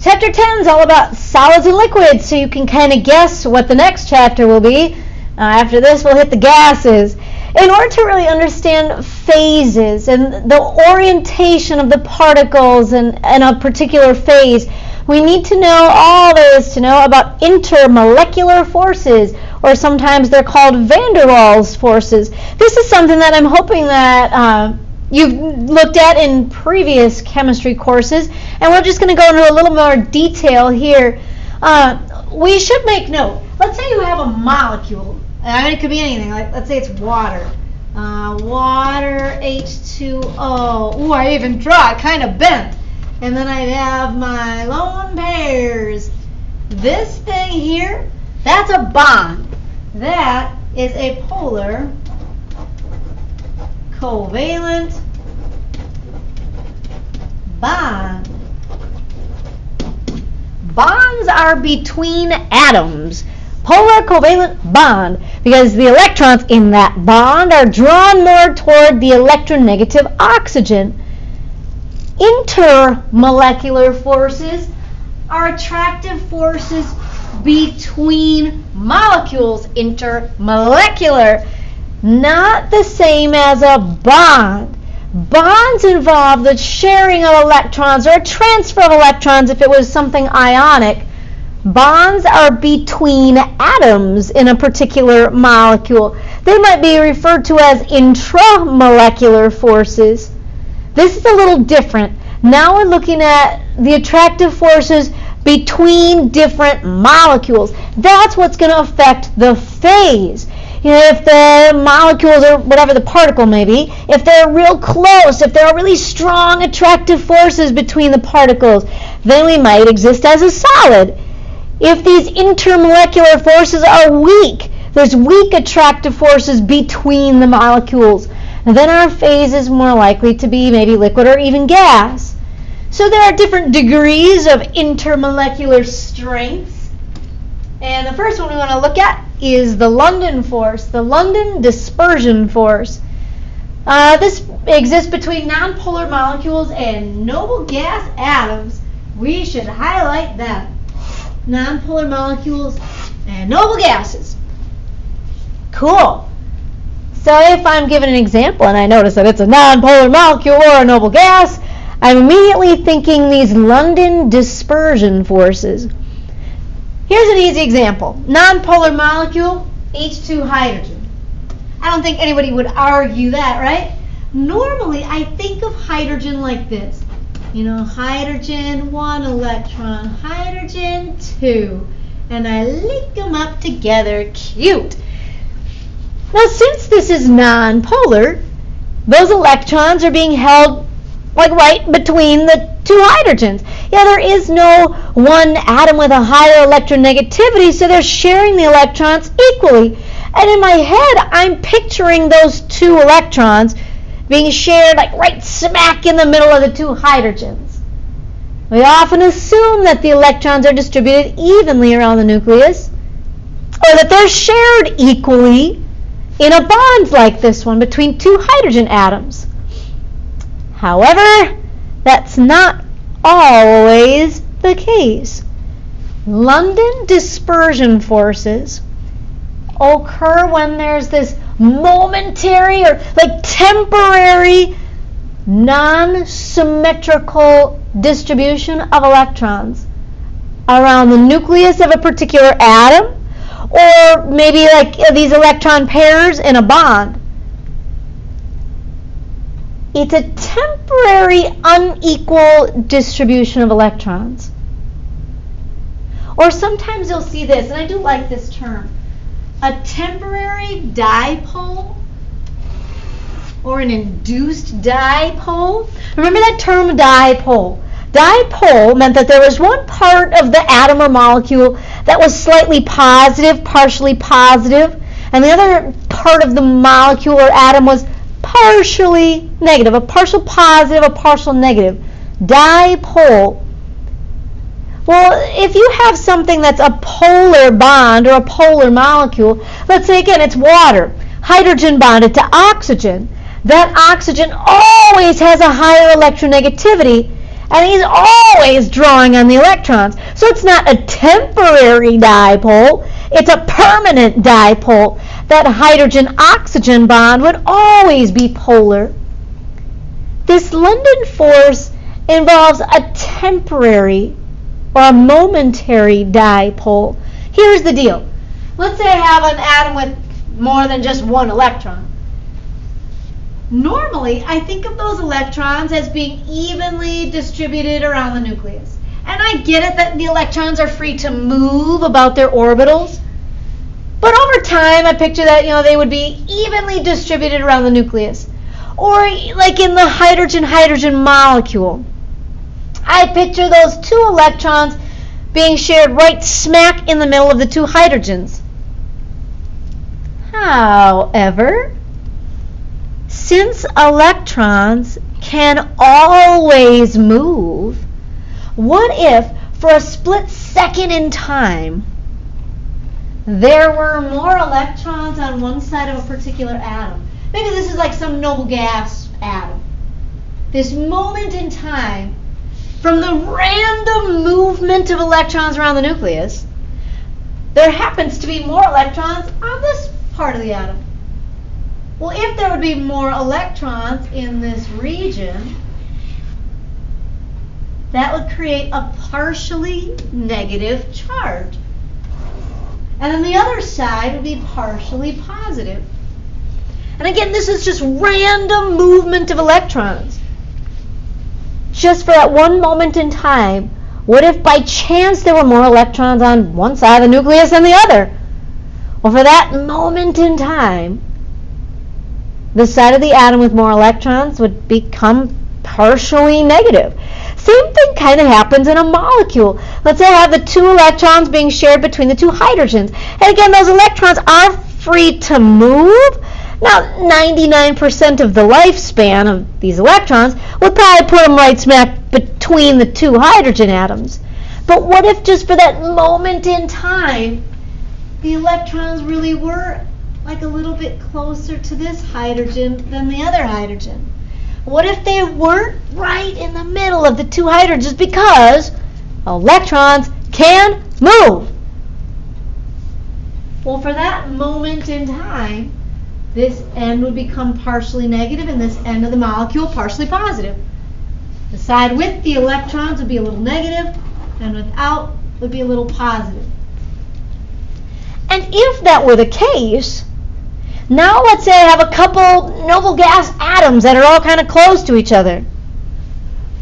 Chapter 10 is all about solids and liquids, so you can kind of guess what the next chapter will be. After this, we'll hit the gases. In order to really understand phases and the orientation of the particles in a particular phase, we need to know all there is to know about intermolecular forces, or sometimes they're called van der Waals forces. This is something that I'm hoping that you've looked at in previous chemistry courses, and we're just going to go into a little more detail here. We should make note. Let's say you have a molecule. It could be anything. Let's say it's water. Water, H2O. Ooh, I even draw it kind of bent. And then I'd have my lone pairs. This thing here, that's a bond. That is a polar covalent bond. Bonds are between atoms. Polar covalent bond, because the electrons in that bond are drawn more toward the electronegative oxygen. Intermolecular forces are attractive forces between molecules. Intermolecular, not the same as a bond. Bonds involve the sharing of electrons or a transfer of electrons if it was something ionic. Bonds are between atoms in a particular molecule. They might be referred to as intramolecular forces. This is a little different. Now we're looking at the attractive forces between different molecules. That's what's going to affect the phase. If the molecules, or whatever the particle may be, if they're real close, if there are really strong attractive forces between the particles, then we might exist as a solid. If these intermolecular forces are weak, there's weak attractive forces between the molecules, then our phase is more likely to be maybe liquid or even gas. So there are different degrees of intermolecular strengths. And the first one we want to look at is the London force, the London dispersion force. This exists between nonpolar molecules and noble gas atoms. We should highlight that. Nonpolar molecules and noble gases. Cool. So if I'm given an example and I notice that it's a nonpolar molecule or a noble gas, I'm immediately thinking these London dispersion forces. Here's an easy example. Nonpolar molecule, H2 hydrogen. I don't think anybody would argue that, right? Normally, I think of hydrogen like this. Hydrogen 1 electron, hydrogen 2. And I link them up together. Cute. Now, since this is nonpolar, those electrons are being held right between the two hydrogens. There is no one atom with a higher electronegativity, so they're sharing the electrons equally. And in my head, I'm picturing those two electrons being shared right smack in the middle of the two hydrogens. We often assume that the electrons are distributed evenly around the nucleus, or that they're shared equally in a bond like this one between two hydrogen atoms. However, that's not always the case. London dispersion forces occur when there's this momentary or temporary non-symmetrical distribution of electrons around the nucleus of a particular atom, or maybe these electron pairs in a bond. It's a temporary unequal distribution of electrons. Or sometimes you'll see this, and I do like this term, a temporary dipole or an induced dipole. Remember that term dipole? Dipole meant that there was one part of the atom or molecule that was slightly positive, partially positive, and the other part of the molecule or atom was partially negative, a partial positive, a partial negative. Dipole. Well, if you have something that's a polar bond or a polar molecule, let's say again it's water, hydrogen bonded to oxygen, that oxygen always has a higher electronegativity, And he's always drawing on the electrons. So it's not a temporary dipole, it's a permanent dipole. That hydrogen-oxygen bond would always be polar. This London force involves a temporary or a momentary dipole. Here's the deal. Let's say I have an atom with more than just one electron. Normally, I think of those electrons as being evenly distributed around the nucleus. And I get it that the electrons are free to move about their orbitals. But over time, I picture that, they would be evenly distributed around the nucleus. Or like in the hydrogen-hydrogen molecule. I picture those two electrons being shared right smack in the middle of the two hydrogens. However, since electrons can always move, what if for a split second in time there were more electrons on one side of a particular atom? Maybe this is like some noble gas atom. This moment in time, from the random movement of electrons around the nucleus, there happens to be more electrons on this part of the atom. Well, if there would be more electrons in this region, that would create a partially negative charge. And then the other side would be partially positive. And again, this is just random movement of electrons. Just for that one moment in time, what if by chance there were more electrons on one side of the nucleus than the other? Well, for that moment in time, the side of the atom with more electrons would become partially negative. Same thing kind of happens in a molecule. Let's say I have the two electrons being shared between the two hydrogens. And again, those electrons are free to move. Now, 99% of the lifespan of these electrons would probably put them right smack between the two hydrogen atoms. But what if just for that moment in time, the electrons really were like a little bit closer to this hydrogen than the other hydrogen? What if they weren't right in the middle of the two hydrogens because electrons can move? Well, for that moment in time, this end would become partially negative and this end of the molecule partially positive. The side with the electrons would be a little negative and without would be a little positive. And if that were the case, now let's say I have a couple noble gas atoms that are all kind of close to each other.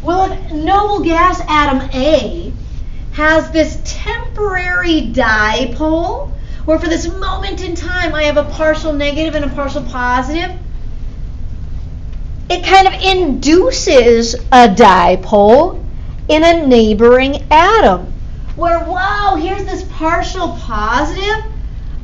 Well, if noble gas atom A has this temporary dipole, where for this moment in time I have a partial negative and a partial positive, it kind of induces a dipole in a neighboring atom. Where, wow, here's this partial positive,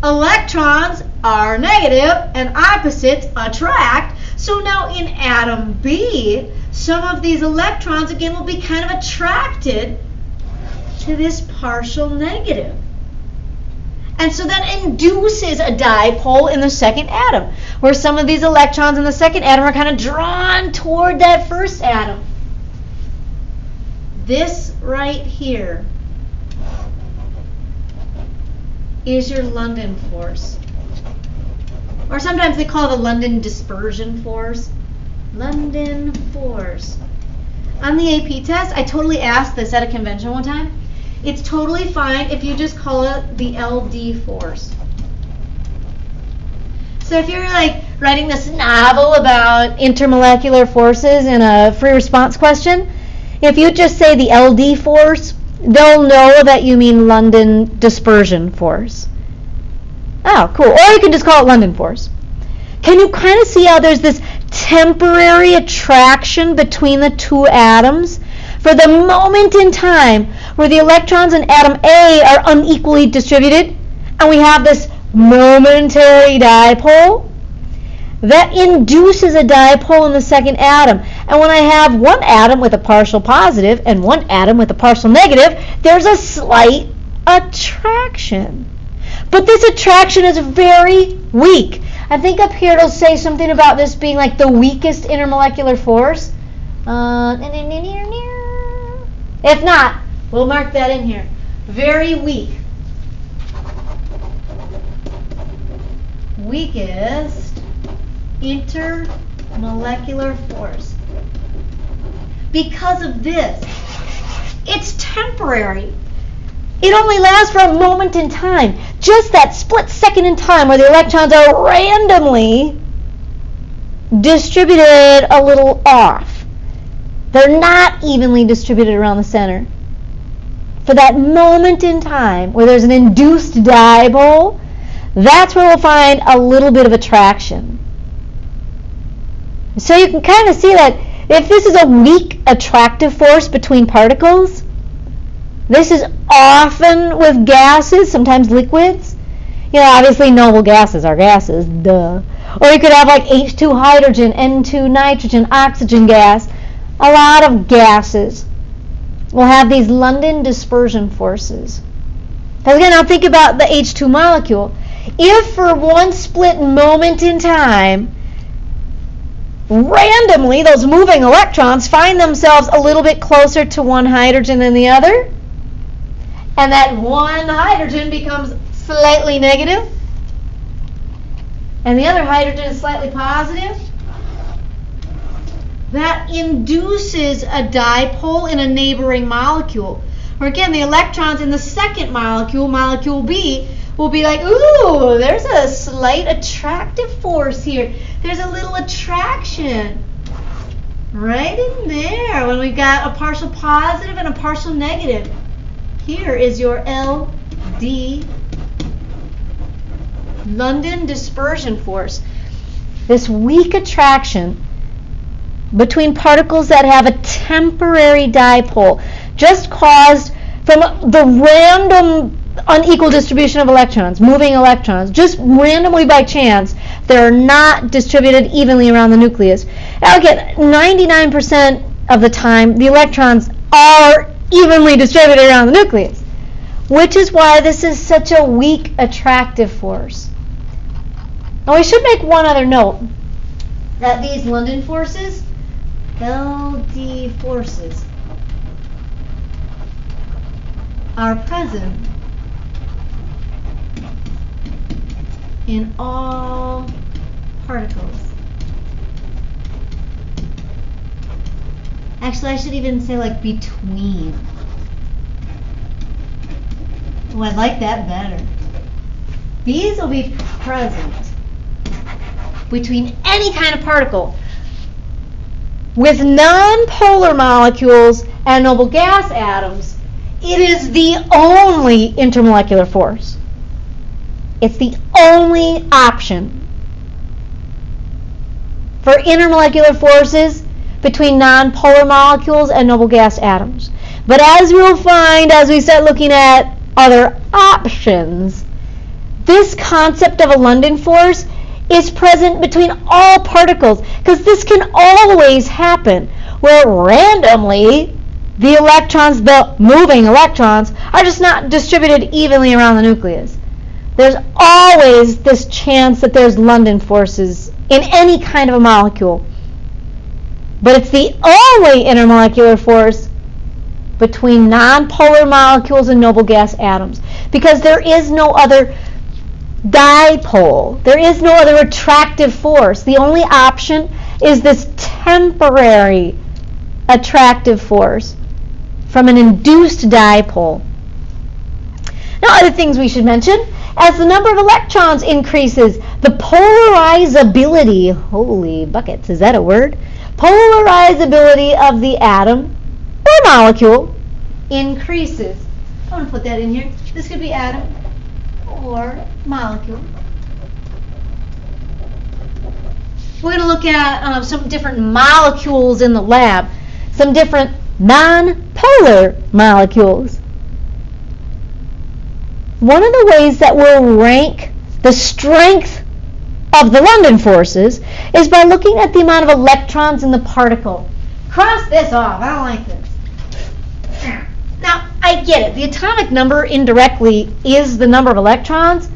electrons are negative and opposites attract. So now in atom B, some of these electrons again will be kind of attracted to this partial negative. And so that induces a dipole in the second atom, where some of these electrons in the second atom are kind of drawn toward that first atom. This right here is your London force. Or sometimes they call it the London dispersion force. London force. On the AP test, I totally asked this at a convention one time. It's totally fine if you just call it the LD force. So if you're like writing this novel about intermolecular forces in a free response question, if you just say the LD force, they'll know that you mean London dispersion force. Oh, cool. Or you can just call it London force. Can you kind of see how there's this temporary attraction between the two atoms for the moment in time where the electrons in atom A are unequally distributed and we have this momentary dipole? That induces a dipole in the second atom. And when I have one atom with a partial positive and one atom with a partial negative, there's a slight attraction. But this attraction is very weak. I think up here it'll say something about this being like the weakest intermolecular force. If not, we'll mark that in here. Very weak. Weakest intermolecular force. Because of this, it's temporary. It only lasts for a moment in time. Just that split second in time where the electrons are randomly distributed a little off. They're not evenly distributed around the center. For that moment in time where there's an induced dipole, that's where we'll find a little bit of attraction. So you can kind of see that if this is a weak attractive force between particles, this is often with gases, sometimes liquids. You know, obviously noble gases are gases, duh. Or you could have like H2 hydrogen, N2 nitrogen, oxygen gas. A lot of gases will have these London dispersion forces. Because again, now think about the H2 molecule. If for one split moment in time, randomly those moving electrons find themselves a little bit closer to one hydrogen than the other, and that one hydrogen becomes slightly negative, and the other hydrogen is slightly positive, that induces a dipole in a neighboring molecule. Or again, the electrons in the second molecule, molecule B, will be like, ooh, there's a slight attractive force here. There's a little attraction right in there when we've got a partial positive and a partial negative. Here is your LD, London dispersion force. This weak attraction between particles that have a temporary dipole, just caused from the random unequal distribution of electrons, moving electrons, just randomly by chance, they're not distributed evenly around the nucleus. Now again, 99% of the time, the electrons are evenly distributed around the nucleus, which is why this is such a weak attractive force. Now we should make one other note, that these London forces, LD forces, are present in all particles. Actually, I should even say like between. Oh, I like that better. These will be present between any kind of particle. With non-polar molecules and noble gas atoms, it is the only intermolecular force. It's the only option for intermolecular forces between non-polar molecules and noble gas atoms. But as we'll find as we start looking at other options, this concept of a London force is present between all particles, because this can always happen where randomly the electrons, the moving electrons, are just not distributed evenly around the nucleus. There's always this chance that there's London forces in any kind of a molecule. But it's the only intermolecular force between nonpolar molecules and noble gas atoms, because there is no other dipole. There is no other attractive force. The only option is this temporary attractive force from an induced dipole. Now, other things we should mention: as the number of electrons increases, the polarizability, holy buckets, is that a word? Polarizability of the atom or molecule increases. I'm going to put that in here. This could be atom or molecule. We're going to look at some different molecules in the lab, some different non-polar molecules. One of the ways that we'll rank the strength of the London forces is by looking at the amount of electrons in the particle. Cross this off. I don't like this. Now, I get it. The atomic number indirectly is the number of electrons.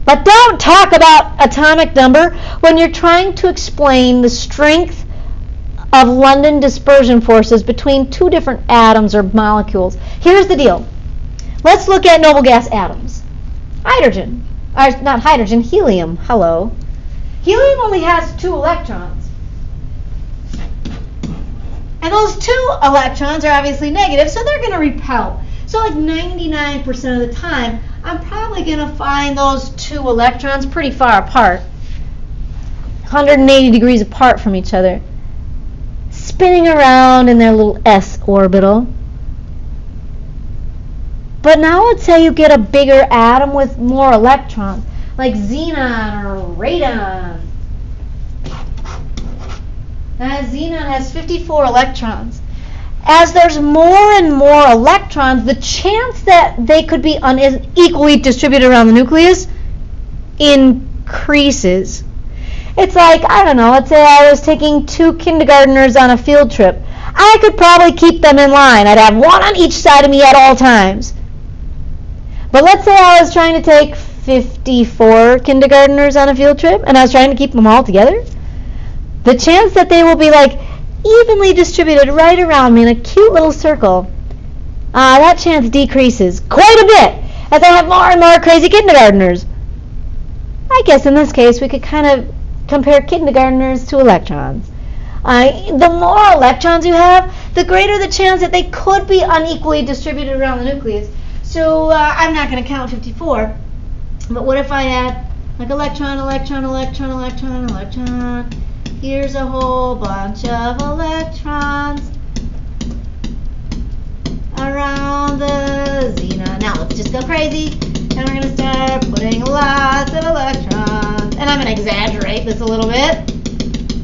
But don't talk about atomic number when you're trying to explain the strength of London dispersion forces between two different atoms or molecules. Here's the deal. Let's look at noble gas atoms. Hydrogen. Not hydrogen, helium. Hello. Helium only has 2 electrons. And those 2 electrons are obviously negative, so they're going to repel. So like 99% of the time, I'm probably going to find those 2 electrons pretty far apart. 180 degrees apart from each other. Spinning around in their little s orbital. But now let's say you get a bigger atom with more electrons, like xenon or radon. Now xenon has 54 electrons. As there's more and more electrons, the chance that they could be unequally distributed around the nucleus increases. It's like, I don't know, let's say I was taking 2 kindergartners on a field trip. I could probably keep them in line. I'd have 1 on each side of me at all times. But let's say I was trying to take 54 kindergartners on a field trip, and I was trying to keep them all together. The chance that they will be like evenly distributed right around me in a cute little circle, that chance decreases quite a bit as I have more and more crazy kindergartners. I guess in this case we could kind of compare kindergartners to electrons. The more electrons you have, the greater the chance that they could be unequally distributed around the nucleus. So I'm not going to count 54, but what if I had like electron, electron, electron, electron, electron. Here's a whole bunch of electrons around the xenon. Now let's just go crazy, and we're going to start putting lots of electrons. And I'm going to exaggerate this a little bit.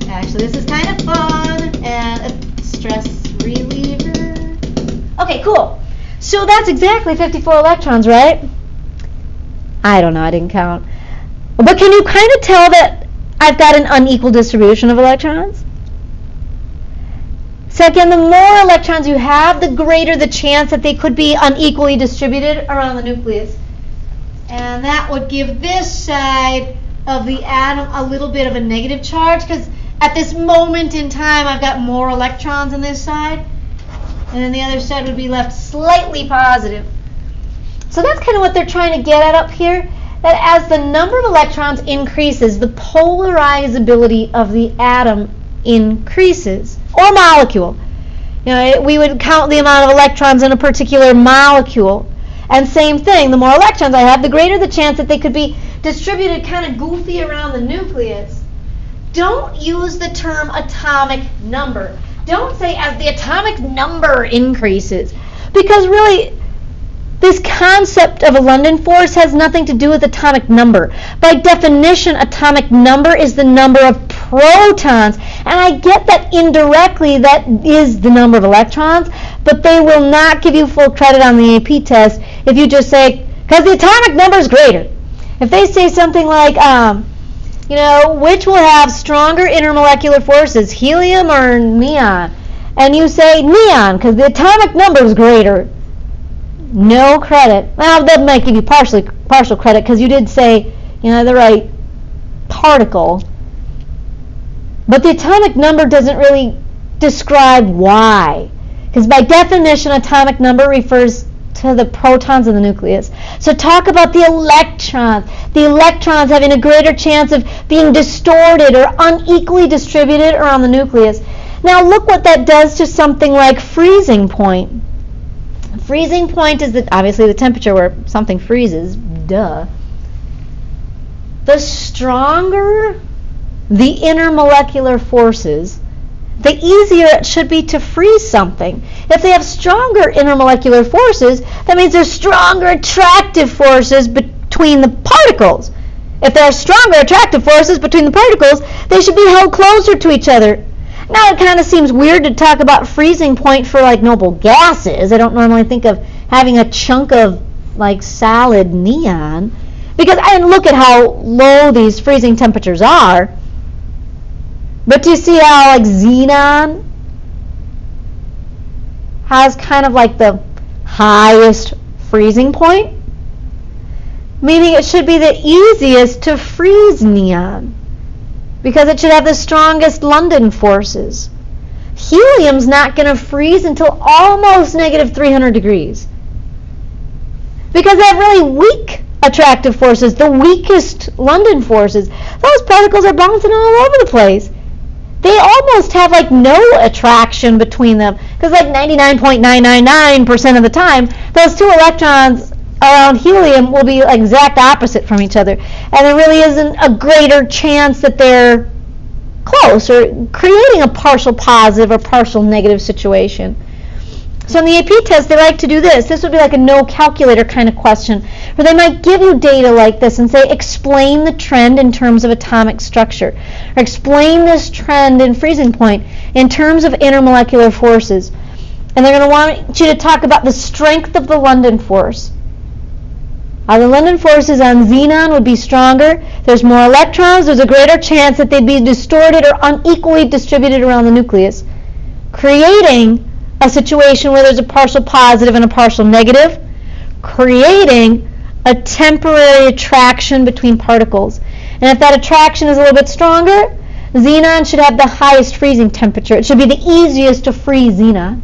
Actually, this is kind of fun and a stress reliever. Okay, cool. So that's exactly 54 electrons, right? I don't know, I didn't count. But can you kind of tell that I've got an unequal distribution of electrons? So again, the more electrons you have, the greater the chance that they could be unequally distributed around the nucleus. And that would give this side of the atom a little bit of a negative charge, because at this moment in time I've got more electrons on this side, and then the other side would be left slightly positive. So that's kind of what they're trying to get at up here, that as the number of electrons increases, the polarizability of the atom increases, or molecule. You know, we would count the amount of electrons in a particular molecule. And same thing, the more electrons I have, the greater the chance that they could be distributed kind of goofy around the nucleus. Don't use the term atomic number. Don't say as the atomic number increases, because really this concept of a London force has nothing to do with atomic number. By definition, atomic number is the number of protons, and I get that indirectly that is the number of electrons, but they will not give you full credit on the AP test if you just say, because the atomic number is greater. If they say something like, which will have stronger intermolecular forces, helium or neon? And you say neon, because the atomic number is greater. No credit. Well, that might give you partial credit, because you did say, the right particle. But the atomic number doesn't really describe why. Because by definition, atomic number refers to the protons in the nucleus. So talk about the electrons. The electrons having a greater chance of being distorted or unequally distributed around the nucleus. Now look what that does to something like freezing point. Freezing point is obviously the temperature where something freezes. Duh. The stronger the intermolecular forces, the easier it should be to freeze something. If they have stronger intermolecular forces, that means there's stronger attractive forces between the particles. If there are stronger attractive forces between the particles, they should be held closer to each other. Now it kind of seems weird to talk about freezing point for like noble gases. I don't normally think of having a chunk of like solid neon, because I didn't look at how low these freezing temperatures are. But do you see how like xenon has kind of like the highest freezing point? Meaning it should be the easiest to freeze neon, because it should have the strongest London forces. Helium's not going to freeze until almost negative 300 degrees. Because they have really weak attractive forces, the weakest London forces. Those particles are bouncing all over the place. They almost have like no attraction between them, because like 99.999% of the time, those two electrons around helium will be exact opposite from each other, and there really isn't a greater chance that they're close or creating a partial positive or partial negative situation. So in the AP test, they like to do this. This would be like a no calculator kind of question, where they might give you data like this and say, explain the trend in terms of atomic structure, or explain this trend in freezing point in terms of intermolecular forces. And they're going to want you to talk about the strength of the London force. The London forces on xenon would be stronger. There's more electrons. There's a greater chance that they'd be distorted or unequally distributed around the nucleus, creating a situation where there's a partial positive and a partial negative, creating a temporary attraction between particles. And if that attraction is a little bit stronger, xenon should have the highest freezing temperature. It should be the easiest to freeze xenon.